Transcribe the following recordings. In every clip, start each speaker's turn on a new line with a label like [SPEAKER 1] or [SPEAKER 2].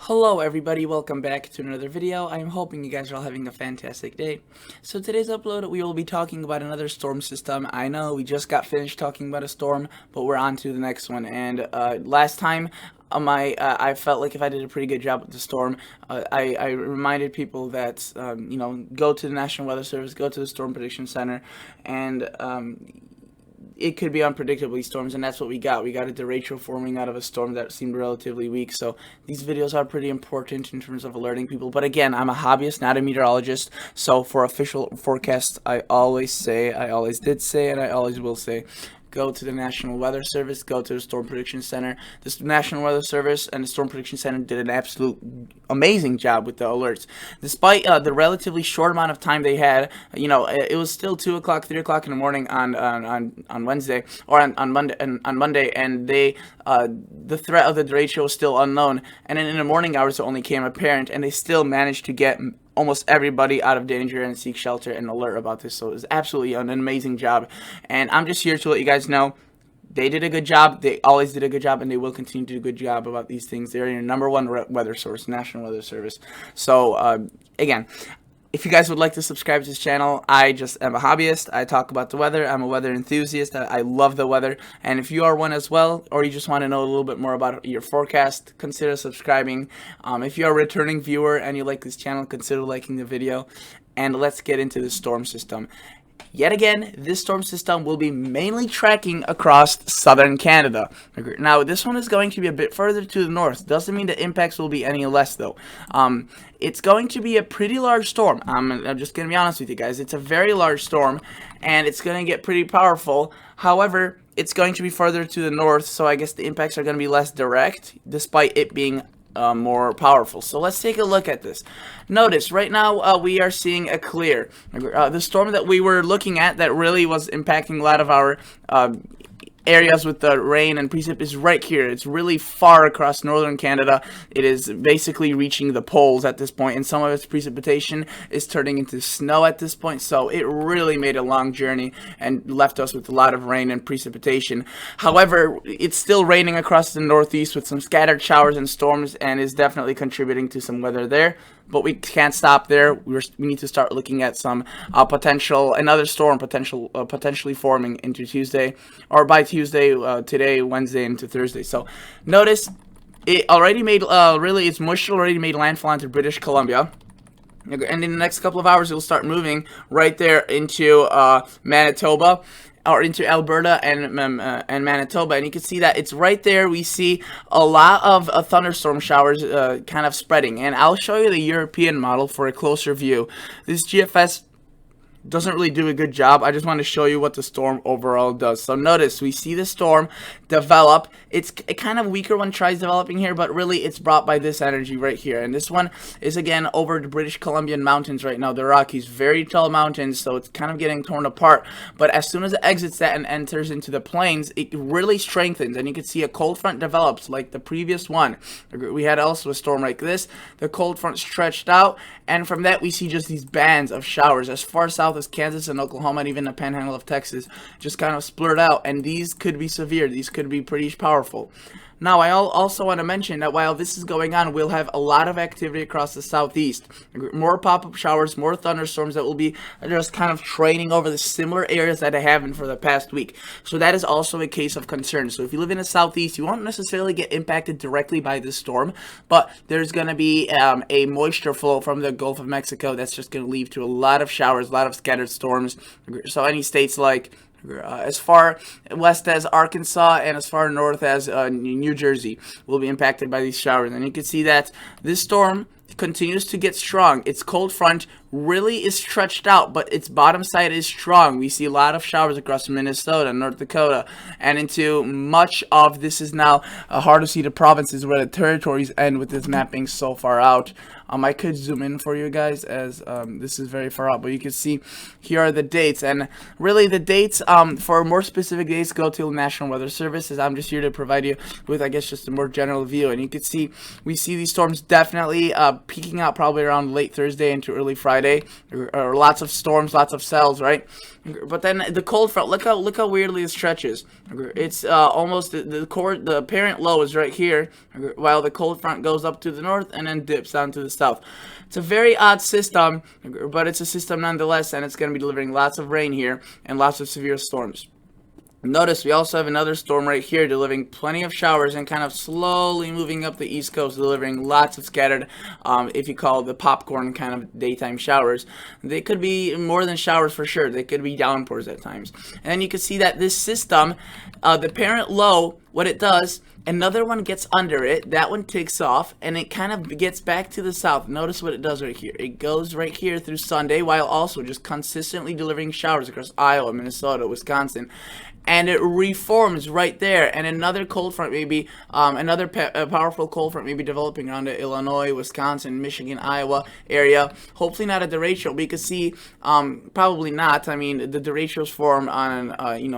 [SPEAKER 1] Hello everybody, welcome back to another video. I'm hoping you guys are all having a fantastic day. So today's upload we will be talking about another storm system. I know we just got finished talking about a storm, but we're on to the next one. And last time I felt like if I did a pretty good job with the storm, I reminded people that go to the National Weather Service, go to the Storm Prediction Center, and it could be unpredictably storms, and that's what we got. We got a derecho forming out of a storm that seemed relatively weak, so these videos are pretty important in terms of alerting people. But again, I'm a hobbyist, not a meteorologist, so for official forecasts, I always did say, and I always will say, go to the National Weather Service, go to the Storm Prediction Center. The National Weather Service and the Storm Prediction Center did an absolute amazing job with the alerts. Despite the relatively short amount of time they had, it was still 2 o'clock, 3 o'clock in the morning on Wednesday, or on Monday, and the threat of the derecho was still unknown. And then in the morning hours, it only came apparent, and they still managed to get almost everybody out of danger and seek shelter and alert about this. So it was absolutely an amazing job, and I'm just here to let you guys know they did a good job. They always did a good job, and they will continue to do a good job about these things. They're your number one weather source, National Weather Service. So again, if you guys would like to subscribe to this channel, I just am a hobbyist. I talk about the weather. I'm a weather enthusiast. I love the weather. And if you are one as well, or you just want to know a little bit more about your forecast, consider subscribing. If you are a returning viewer and you like this channel, consider liking the video. And let's get into the storm system. Yet again, this storm system will be mainly tracking across southern Canada. Now, this one is going to be a bit further to the north. Doesn't mean the impacts will be any less, though. It's going to be a pretty large storm. I'm just going to be honest with you guys. It's a very large storm, and it's going to get pretty powerful. However, it's going to be further to the north, so I guess the impacts are going to be less direct, despite it being more powerful. So let's take a look at this. Notice right now we are seeing a clear. The storm that we were looking at that really was impacting a lot of our areas with the rain and precip is right here. It's really far across northern Canada. It is basically reaching the poles at this point, and some of its precipitation is turning into snow at this point, so it really made a long journey and left us with a lot of rain and precipitation. However, it's still raining across the northeast with some scattered showers and storms, and is definitely contributing to some weather there. But we can't stop there. We need to start looking at some another storm potentially forming into Tuesday, or by Tuesday, today, Wednesday, into Thursday. So notice it already made, it's mush already made landfall into British Columbia. And in the next couple of hours, it will start moving right there into Manitoba, or into Alberta and Manitoba, and you can see that it's right there. We see a lot of thunderstorm showers kind of spreading, and I'll show you the European model for a closer view. This GFS doesn't really do a good job. I just want to show you what the storm overall does. So notice we see the storm develop. It's a kind of weaker one tries developing here, but really it's brought by this energy right here. And this one is again over the British Columbian mountains right now, the Rockies, very tall mountains, so it's kind of getting torn apart. But as soon as it exits that and enters into the plains, it really strengthens, and you can see a cold front develops like the previous one. We had also a storm like this. The cold front stretched out, and from that we see just these bands of showers as far south as Kansas and Oklahoma, and even the panhandle of Texas, just kind of splurt out, and these could be severe. These could be pretty powerful. Now, I also want to mention that while this is going on, we'll have a lot of activity across the southeast. More pop-up showers, more thunderstorms that will be just kind of training over the similar areas that I have been for the past week. So that is also a case of concern. So if you live in the southeast, you won't necessarily get impacted directly by this storm, but there's going to be a moisture flow from the Gulf of Mexico that's just going to lead to a lot of showers, a lot of scattered storms. So any states like as far west as Arkansas and as far north as New Jersey will be impacted by these showers. And you can see that this storm continues to get strong. Its cold front really is stretched out, but its bottom side is strong. We see a lot of showers across Minnesota, North Dakota, and into much of this is now hard to see the provinces where the territories end with this mapping so far out. I could zoom in for you guys as this is very far out, but you can see here are the dates, and really the dates for more specific dates go to the National Weather Service, as I'm just here to provide you with, I guess, just a more general view. And you can see we see these storms definitely peaking out probably around late Thursday into early Friday, or lots of storms, lots of cells, right? But then the cold front, look how weirdly it stretches. It's almost the parent low is right here, while the cold front goes up to the north and then dips down to the south. It's a very odd system, but it's a system nonetheless, and it's going to be delivering lots of rain here and lots of severe storms. Notice we also have another storm right here delivering plenty of showers and kind of slowly moving up the east coast, delivering lots of scattered, if you call it the popcorn kind of daytime showers. They could be more than showers for sure. They could be downpours at times. And then you can see that this system, the parent low, what it does, another one gets under it, that one takes off, and it kind of gets back to the south. Notice what it does right here. It goes right here through Sunday, while also just consistently delivering showers across Iowa, Minnesota, Wisconsin. And it reforms right there, and another cold front maybe, another powerful cold front maybe developing around the Illinois, Wisconsin, Michigan, Iowa area. Hopefully not a derecho. We could see, probably not. I mean, the derechos form on,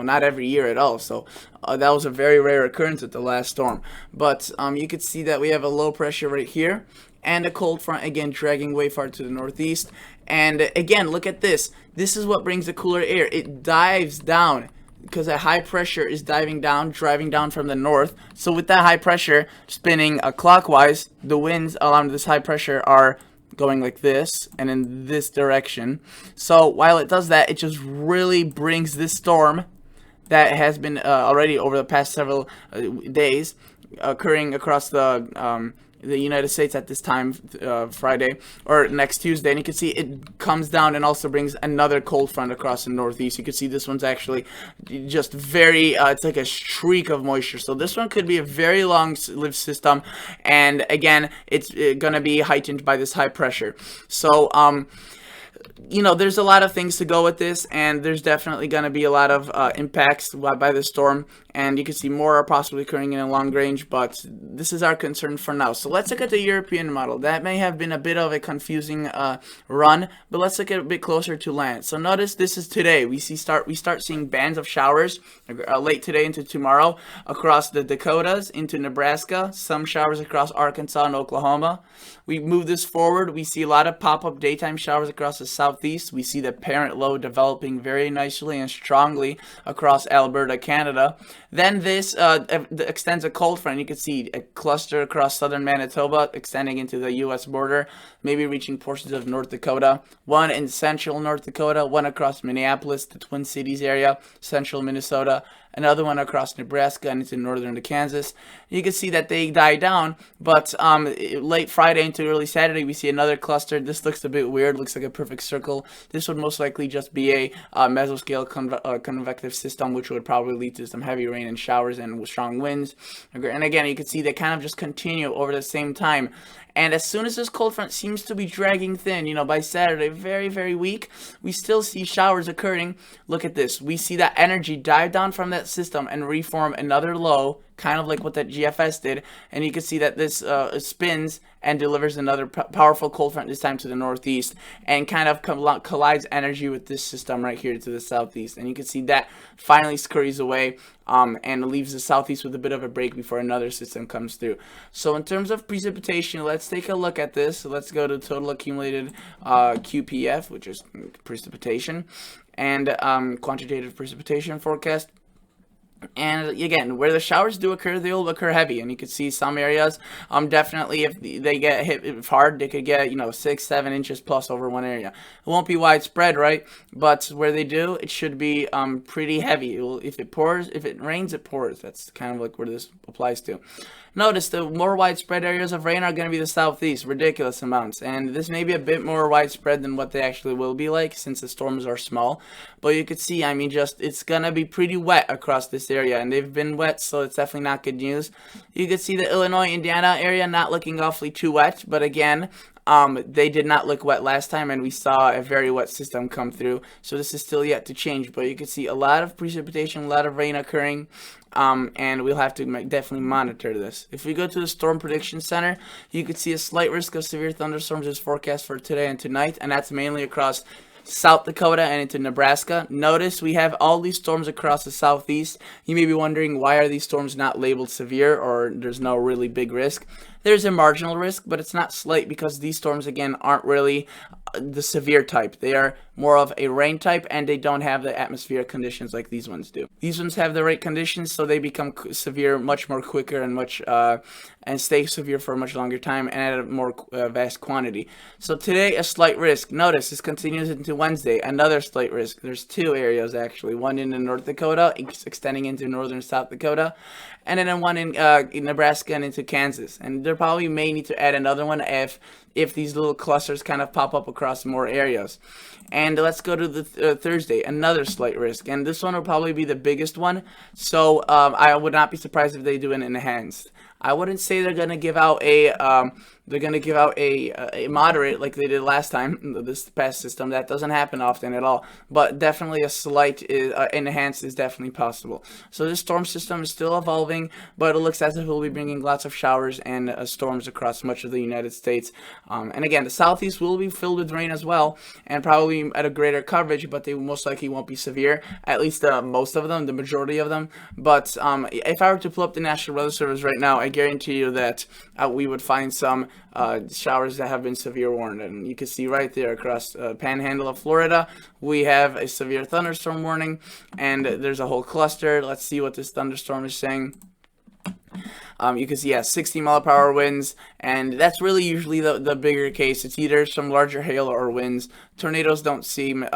[SPEAKER 1] not every year at all. So that was a very rare occurrence at the last storm. But you could see that we have a low pressure right here, and a cold front again dragging way far to the northeast. And again, look at this. This is what brings the cooler air. It dives down, because that high pressure is driving down from the north. So with that high pressure spinning clockwise, the winds along this high pressure are going like this and in this direction. So while it does that, it just really brings this storm that has been already over the past several days occurring across the United States at this time, Friday or next Tuesday, and you can see it comes down and also brings another cold front across the northeast. You can see this one's actually just very, it's like a streak of moisture. So this one could be a very long-lived system, and again, it's gonna be heightened by this high pressure. So, there's a lot of things to go with this, and there's definitely going to be a lot of impacts by the storm, and you can see more are possibly occurring in a long range, but this is our concern for now. So let's look at the European model. That may have been a bit of a confusing run, but let's look at it a bit closer to land. So notice this is today. We start seeing bands of showers late today into tomorrow across the Dakotas into Nebraska, some showers across Arkansas and Oklahoma. We move this forward. We see a lot of pop-up daytime showers across the southeast. We see the parent low developing very nicely and strongly across Alberta, Canada. Then this extends a cold front. You can see a cluster across southern Manitoba extending into the U.S. border, maybe reaching portions of North Dakota. One in central North Dakota, one across Minneapolis, the Twin Cities area, central Minnesota, another one across Nebraska and into northern Kansas. You can see that they die down, but late Friday into early Saturday, we see another cluster. This looks a bit weird, looks like a perfect circle. This would most likely just be a mesoscale convective system, which would probably lead to some heavy rain and showers and strong winds. And again, you can see they kind of just continue over the same time. And as soon as this cold front seems to be dragging thin, by Saturday, very, very weak, we still see showers occurring. Look at this. We see that energy dive down from that system and reform another low, kind of like what that GFS did. And you can see that this spins and delivers another powerful cold front, this time to the northeast, and kind of collides energy with this system right here to the southeast. And you can see that finally scurries away and leaves the southeast with a bit of a break before another system comes through. So in terms of precipitation, let's take a look at this. So let's go to total accumulated QPF, which is precipitation, and quantitative precipitation forecast. And again, where the showers do occur, they will occur heavy, and you can see some areas definitely, if they get hit hard, they could get 6-7 inches plus over one area. It won't be widespread, right? But where they do, it should be pretty heavy. If it rains, it pours. That's kind of like where this applies to. Notice the more widespread areas of rain are going to be the southeast, ridiculous amounts. And this may be a bit more widespread than what they actually will be like, since the storms are small. But you could see, it's going to be pretty wet across this area. And they've been wet, so it's definitely not good news. You could see the Illinois, Indiana area not looking awfully too wet. But again, they did not look wet last time, and we saw a very wet system come through. So this is still yet to change. But you can see a lot of precipitation, a lot of rain occurring. And we'll have to definitely monitor this. If we go to the Storm Prediction Center, you can see a slight risk of severe thunderstorms is forecast for today and tonight, and that's mainly across South Dakota and into Nebraska. Notice we have all these storms across the southeast. You may be wondering, why are these storms not labeled severe, or there's no really big risk? there's a marginal risk, but it's not slight because these storms, again, aren't really the severe type. They are more of a rain type, and they don't have the atmospheric conditions like these ones do. These ones have the right conditions, so they become severe much more quicker and stay severe for a much longer time and at a more vast quantity. So today, a slight risk. Notice this continues into Wednesday. Another slight risk. There's two areas actually. One in North Dakota, extending into northern South Dakota, and then one in Nebraska and into Kansas. And they probably may need to add another one if these little clusters kind of pop up across more areas. And let's go to the Thursday, another slight risk, and this one will probably be the biggest one. So I would not be surprised if they do an enhanced. I wouldn't say they're gonna give out a moderate like they did last time, this past system. That doesn't happen often at all. But definitely a slight enhanced is definitely possible. So this storm system is still evolving, but it looks as if it will be bringing lots of showers and storms across much of the United States. And again, the southeast will be filled with rain as well, and probably at a greater coverage, but they most likely won't be severe. At least most of them, the majority of them. But if I were to pull up the National Weather Service right now, I guarantee you that we would find some showers that have been severe warned. And you can see right there across Panhandle of Florida, we have a severe thunderstorm warning, and there's a whole cluster. Let's see what this thunderstorm is saying. You can see, 60-mile-per-hour winds, and that's really usually the bigger case. It's either some larger hail or winds. Tornadoes don't seem,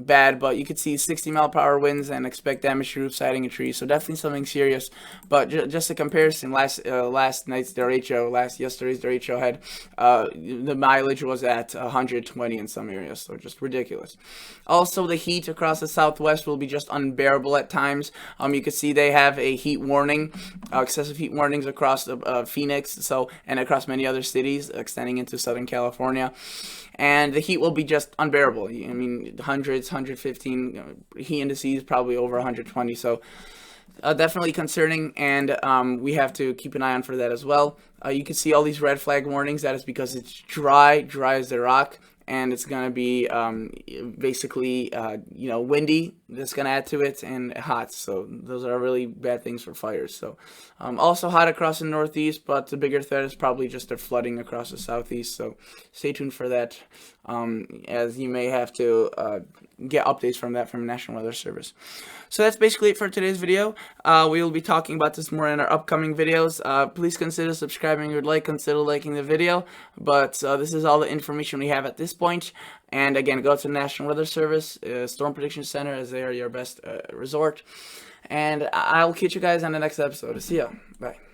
[SPEAKER 1] bad, but you could see 60-mile-per-hour winds and expect damage to roof siding and trees. So definitely something serious. But just a comparison, last night's derecho, yesterday's derecho had the mileage was at 120 in some areas, so just ridiculous. Also, the heat across the southwest will be just unbearable at times. You can see they have a heat warning, excessive heat warnings across Phoenix, and across many other cities, extending into Southern California. And the heat will be just unbearable. I mean, hundreds, 115, heat indices probably over 120. So definitely concerning, and we have to keep an eye on for that as well. You can see all these red flag warnings. That is because it's dry as the rock, and it's going to be basically, windy. That's going to add to it, and hot. So those are really bad things for fires. So also hot across the northeast, but the bigger threat is probably just the flooding across the southeast. So stay tuned for that, as you may have to get updates from that from National Weather Service. So that's basically it for today's video. We will be talking about this more in our upcoming videos. Please consider subscribing if you'd consider liking the video. But this is all the information we have at this point. And again, go to the National Weather Service, Storm Prediction Center, as they are your best resort. And I'll catch you guys on the next episode. See ya. Bye.